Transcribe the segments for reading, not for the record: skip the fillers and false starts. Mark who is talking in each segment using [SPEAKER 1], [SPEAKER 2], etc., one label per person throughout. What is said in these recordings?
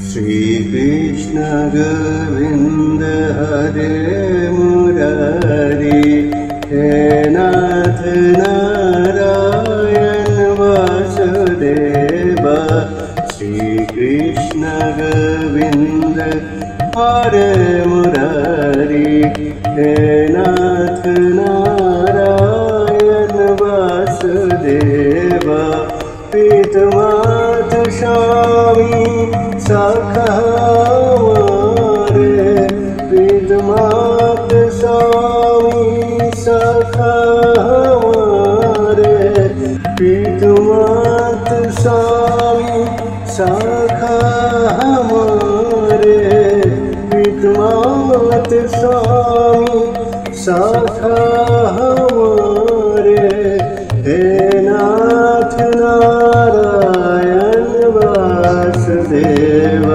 [SPEAKER 1] श्री कृष्ण गोविंद हरे मुरारी, हे नाथ नारायण वासुदेव। श्री कृष्ण गोविंद हरे मुरारी, हे नाथ नारायण वासुदेव। पितुमात स्वामी सखा हमारे, पितुमात स्वामी सखा हमारे, पितुमात स्वामी सखा हमारे, पितुमात स्वामी सखा हमारे। हे नाथ नारायण वासुदेव।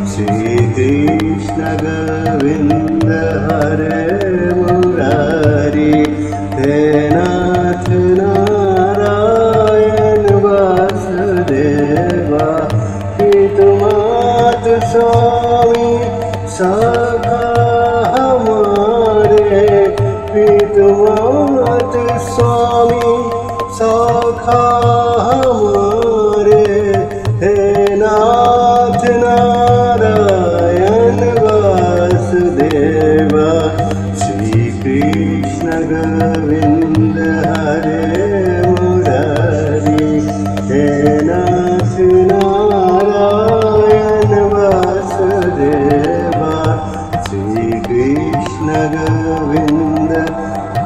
[SPEAKER 1] श्री कृष्ण गोविंद हरे मुरारी, हे नाथ नारायण वासुदेव। पितुमात स्वामी सखा हमारे, पितुमात स्वामी सखा हमारे। हे नाथ नारायण वासुदेव। श्री कृष्ण गोविंद हरे मुरारी, हे नाथ नारायण वासुदेव। श्री कृष्ण गोविंद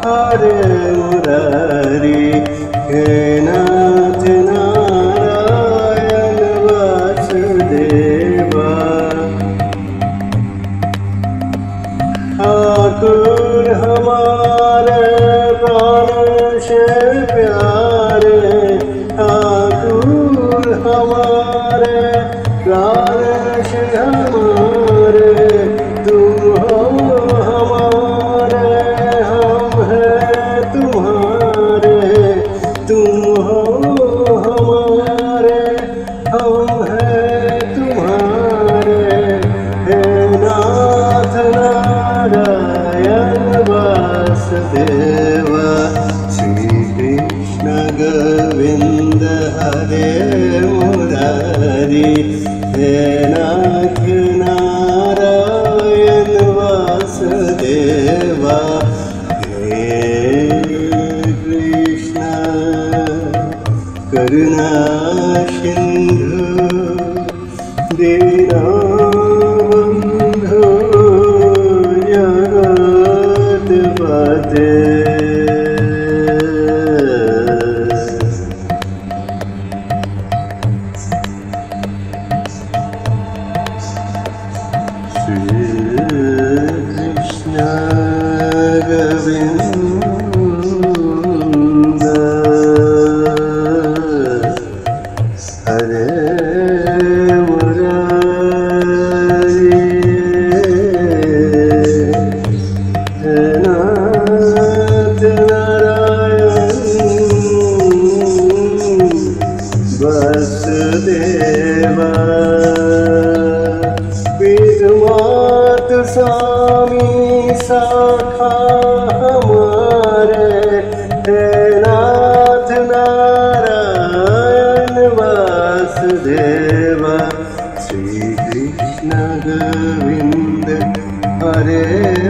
[SPEAKER 1] हरे मुरारी, हे नाथ नारायण वासुदेव। ठाकुर हमारे प्राण से प्यारे, ठाकुर हमारे प्राण से हमारे। तुम हो हमारे, हम हैं तुम्हारे। तुम हो हमारे, हम हैं तुम्हारे। हे नाथ नारायण वासुदेव। श्री कृष्ण गोविंद हरे मुरारी, हे नाथ नारायण वासुदेव। हे कृष्ण करुणा सिंधु दीनबंधु जगत्पते। श्री कृष्ण गोविंद हरे मुरारी, हे नाथ नारायण वासुदेव। पितुमात स्वामी सखा हमारे, हे नाथ नारायण वासुदेव। श्री कृष्ण गोविंद हरे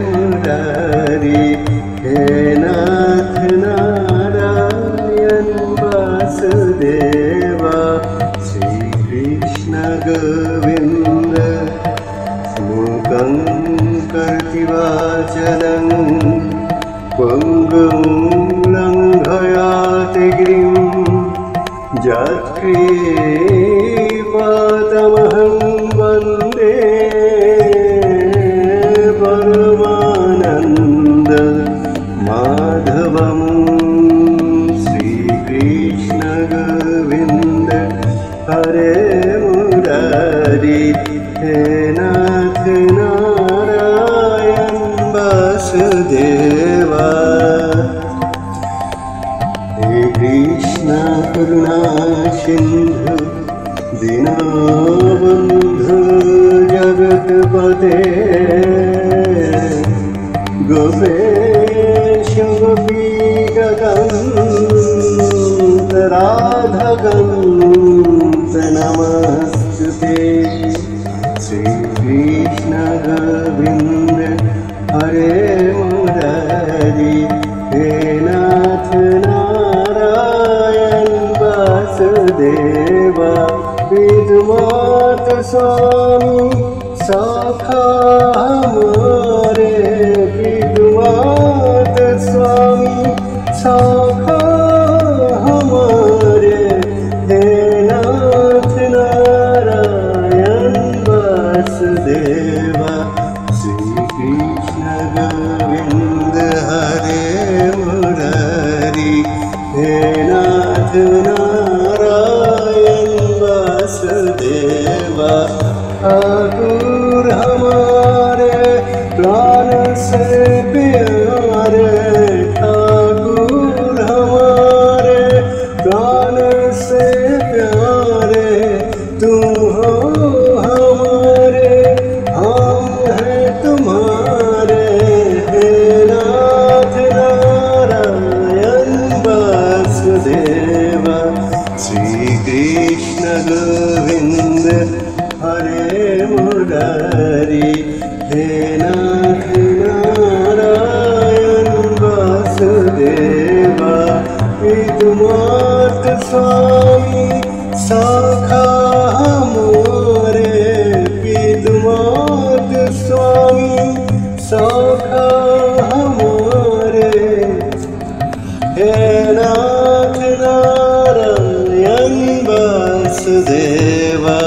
[SPEAKER 1] मुरारी, हे नाथ नारायण वासुदेव। श्री कृष्ण गोविंद मूकं करोति वाचालं, पङ्गुं लङ्घयाति गिरिं, यत्कृपातमहं वन्दे परमानन्द माधवं। श्री कृष्ण गोविंद हरे मुरारी, हे नाथ नारायण वासुदेव। हे कृष्ण करुणा सिंधु दीनबंधु गोपते गोपेश गोपीकान्त राधाकान्त नमस्तुते। श्रीकृष्ण गोविन्द हरे मुरारी हे नाथ नारायण वासुदेवा। विद्युमात स्वामी सखा हमारे, विद्युमात स्वामी सखा हमारे। हे नाथ नारायण वासुदेवा। श्री कृष्ण गोविंद हरे मुरारी हे नाथ नारायण वासुदेवा। ठाकुर हमारे प्राण से प्यारे, ठाकुर हमारे प्राण से प्यारे। तुम हो हमारे, हम हैं तुम्हारे। हे नाथ नारायण वासुदेवा। श्री कृष्ण गोविंद हरे मुरारी हे नाथ नारायण वासुदेवा। विद्युमात स्वामी सखा हमारे, विद्युमात स्वामी सखा हमारे। हे नाथ नारायण वासुदेवा।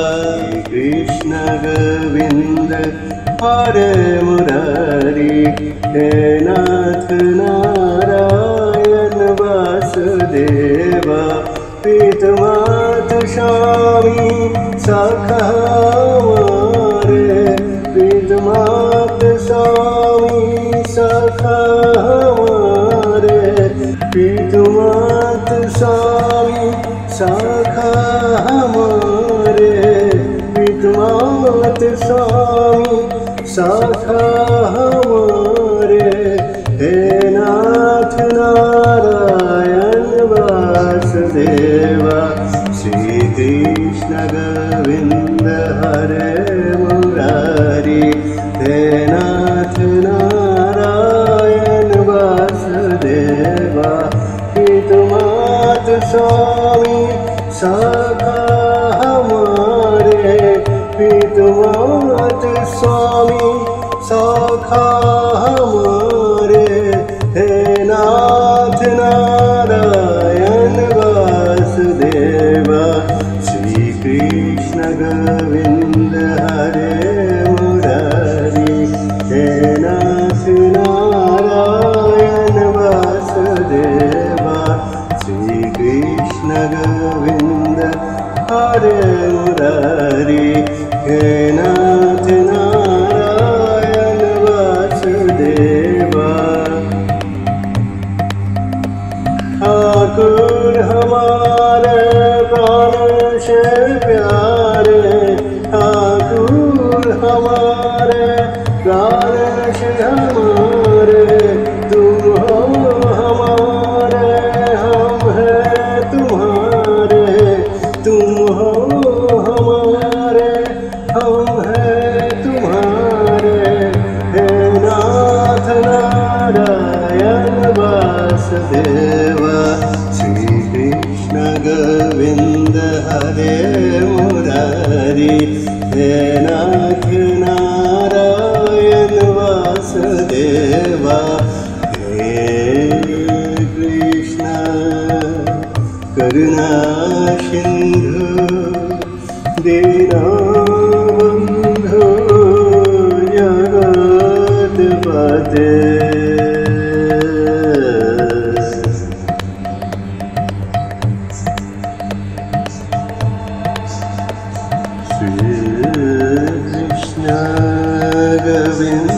[SPEAKER 1] कृष्ण गोविंद हरे मुरारी हे नाथ नारायण वासुदेवा। विद्युमात स्वामी सखा हमारे, विद्युमात स्वामी सखा हमारे। विद्युमात स्वामी सखा हमारे, विद्युमात स्वामी सखा हमारे। हे नाथ नारायण वासुदेवा। श्री कृष्ण गोविंद हरे मुरारी हे नाथ नारायण वासुदेवा। विद्युमात स्वामी सखा हमारे, विद्युमात स्वामी सखा हमारे। हे नाथ नारायण वासुदेवा। श्री कृष्ण गोविंद हरे मुरारी हे नाथ नारायण वासुदेवा। श्री कृष्ण गोविंद हरे मुरारी हे नाथ नारायण वासुदेवा। ठाकुर हमारे प्राण से प्यारे, ठाकुर हमारे प्राण से हमारे। तुम हो हमारे, हम हैं तुम्हारे। तुम हो हमारे, हम हैं तुम्हारे। हे नाथ नारायण वासुदेवा। श्री कृष्ण गोविंद हरे मुरारी हे नाथ नारायण वासुदेवा। हे कृष्ण करुणा सिंधु दीनबंधु जगत्पते। श्री कृष्ण गोविंद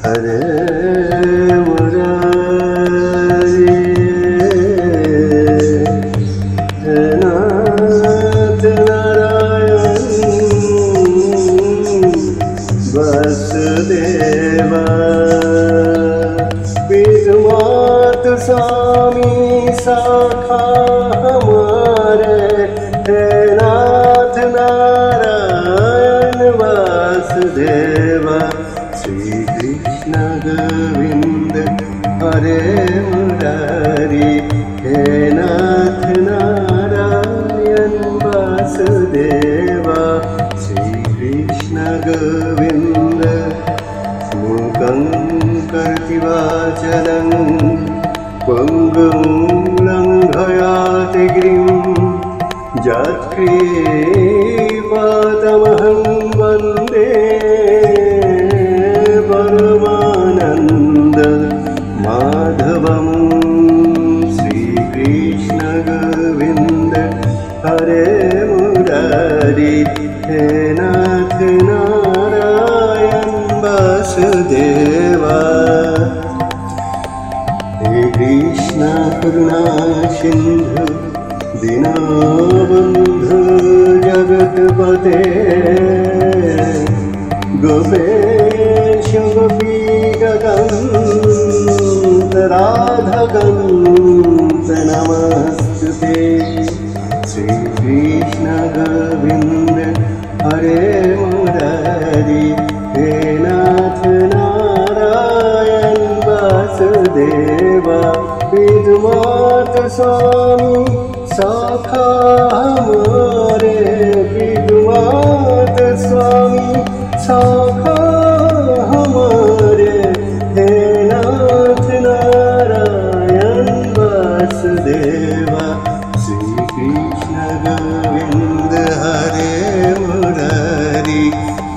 [SPEAKER 1] हरे मुरारी हे नाथ साखा हमारे, हे नाथ नारायण वासुदेव। श्री कृष्ण गोविंद हरे मुरारी, हे नाथ नारायण वासुदेव। श्री कृष्ण गोविंद। मूकं करोति वाचालं पङ्गुं लङ्घयाति गिरिं, यत्कृपातमहं वन्दे परमानन्द माधवं। श्रीकृष्ण गोविंद हरे मुरारी, हे नाथ नारायण वासुदेवा। हे कृष्ण करुणा सिंधु दीनबंधु जगत्पते, गोपेश गोपीकान्त राधाकान्त नमस्तुते। श्री कृष्ण गोविंद हरे मुरारी, हे नाथ नारायण वासुदेवा। विद्युमात स्वामी साखा हमारे, विद्युमात स्वामी साखा हमारे, हे नाथ नारायण वासुदेवा। श्री कृष्ण गोविंद हरे मुरारी,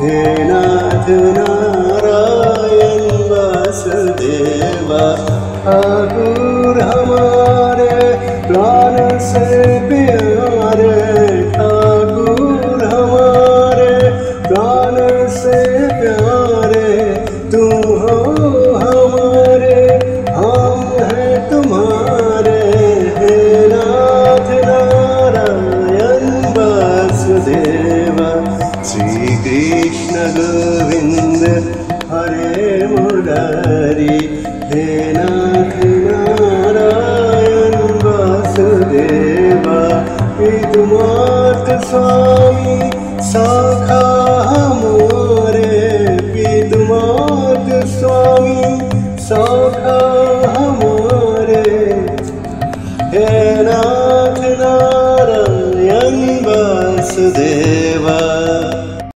[SPEAKER 1] हे नाथ नारायण वासुदेवा। ठाकुर हमारे प्राण से प्यारे, ठाकुर हमारे प्राण से प्यारे, तुम हो हमारे हम हैं तुम्हारे, हे नाथ नारायण वासुदेवा। श्री कृष्ण गोविंद हरे मुरारी, हे नाथ नारायण वासुदेवा। विद्युमात स्वामी साखा हमारे, विद्युमात स्वामी साखा हमारे, हे नाथ नारायण वासुदेवा।